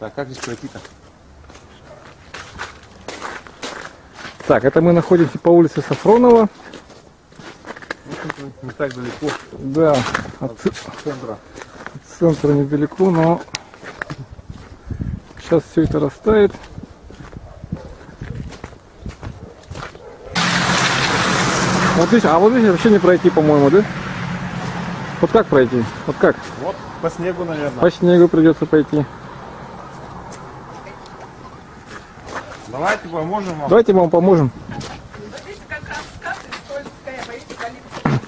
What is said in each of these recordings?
Так, как здесь пройти-то? Так, это мы находимся по улице Сафронова. Не так далеко Да, от центра. от центра недалеко, но сейчас все это растает. Вот здесь, а вот здесь вообще не пройти, по-моему, да? Вот как пройти? Вот как? Вот по снегу, наверное. По снегу придется пойти. Давайте поможем вам. Давайте мы вам поможем. Здесь как раз скаты скользкая, боюсь провалиться.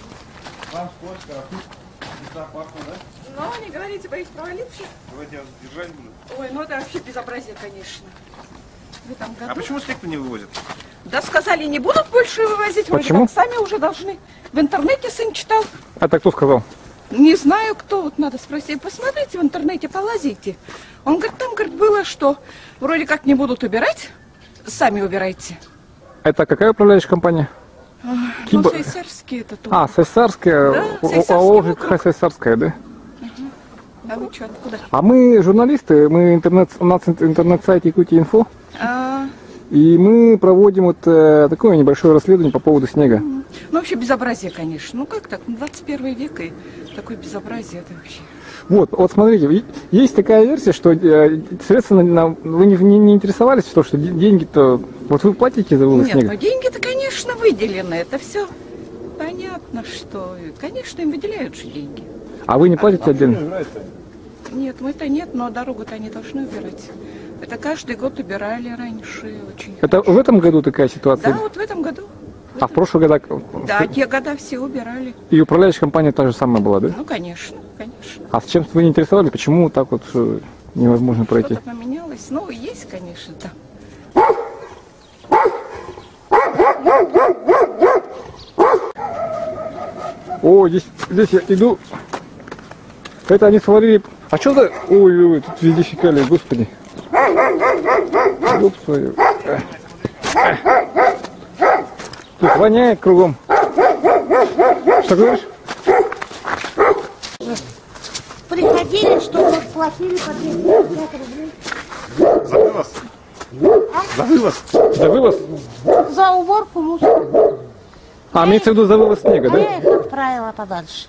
Вам сколько? А тут безопасно, да? Но не говорите, боюсь провалиться. Давайте я вас держать буду. Ой, ну это вообще безобразие, конечно. В этом году. А почему снег-то не вывозят? Да сказали, не будут больше вывозить. Вроде Почему? как сами уже должны. В интернете сын читал. Это кто сказал? Не знаю, кто, вот надо спросить. Посмотрите в интернете, полазите. Он говорит, там, говорит, было, что вроде как не будут убирать, сами убирайте. Это какая управляющая компания? Ну, Кибо- Сайсарский это тоже. А, Сайсарская, Да, Сайсарский ОАО ЖКХ округ. Сайсарская, да? А вы что, откуда? А мы журналисты, мы у нас интернет-сайт Якутия.Инфо, А, и мы проводим вот такое небольшое расследование по поводу снега. ну, вообще безобразие, конечно. Ну, как так? 21 век и такое безобразие, это вообще... Вот смотрите, есть такая версия, что средства, вы не интересовались, что деньги-то, вот вы платите за вывоз Нет, снега? ну деньги-то, конечно, выделены. Это все понятно, что... Конечно, им выделяют же деньги. А вы не платите отдельно? Нет, мы-то нет, но дорогу-то они должны убирать. Это каждый год убирали раньше очень Это хорошо. в этом году такая ситуация? Да, вот в этом году. А в прошлые года? Да, те года все убирали. И управляющая компания та же самая была, да? Ну, конечно, конечно. А с чем вы не интересовали? Почему так вот невозможно пройти? Что-то поменялось. Ну, есть, конечно, да. О, здесь я иду. Это они свалили. А что за... Ой, тут везде фекалии, господи. Ёб твою. Тут воняет кругом. Что говоришь? Приходили, что платили по 250 рублей. За вывоз? За вывоз? За вывоз? За уборку мусора. А, имеется в виду за вывоз снега, А да? я их отправила подальше.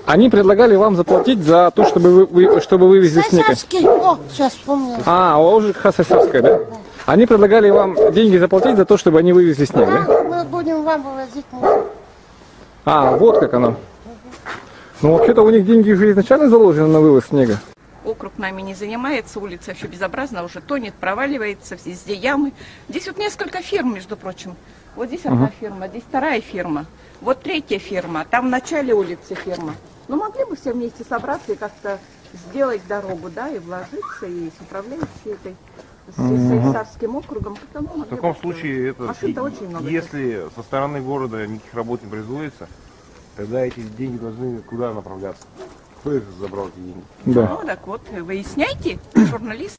Они предлагали вам заплатить за то, чтобы чтобы вывезли снег. Сайсарский. О, сейчас вспомнила. А, ОАО ЖКХ Сайсарская, да? Они предлагали вам деньги заплатить за то, чтобы они вывезли снег, да? Да, мы будем вам вывозить мусор. А, вот как оно. Ну, вообще-то у них деньги уже изначально заложены на вывоз снега. Округ нами не занимается, улица вообще безобразна, уже тонет, проваливается, везде ямы. Здесь вот несколько фирм, между прочим. Вот здесь одна фирма, здесь вторая фирма, вот третья фирма, там в начале улицы фирма. Ну, могли бы все вместе собраться и как-то сделать дорогу, да, и вложиться, и с управляющей этой, с Сайсарским округом. В таком случае, это, Машин-то очень много. если со стороны города никаких работ не производится, тогда эти деньги должны куда направляться? Кто их забрал, эти деньги? Да. Ну, так вот, выясняйте, журналист.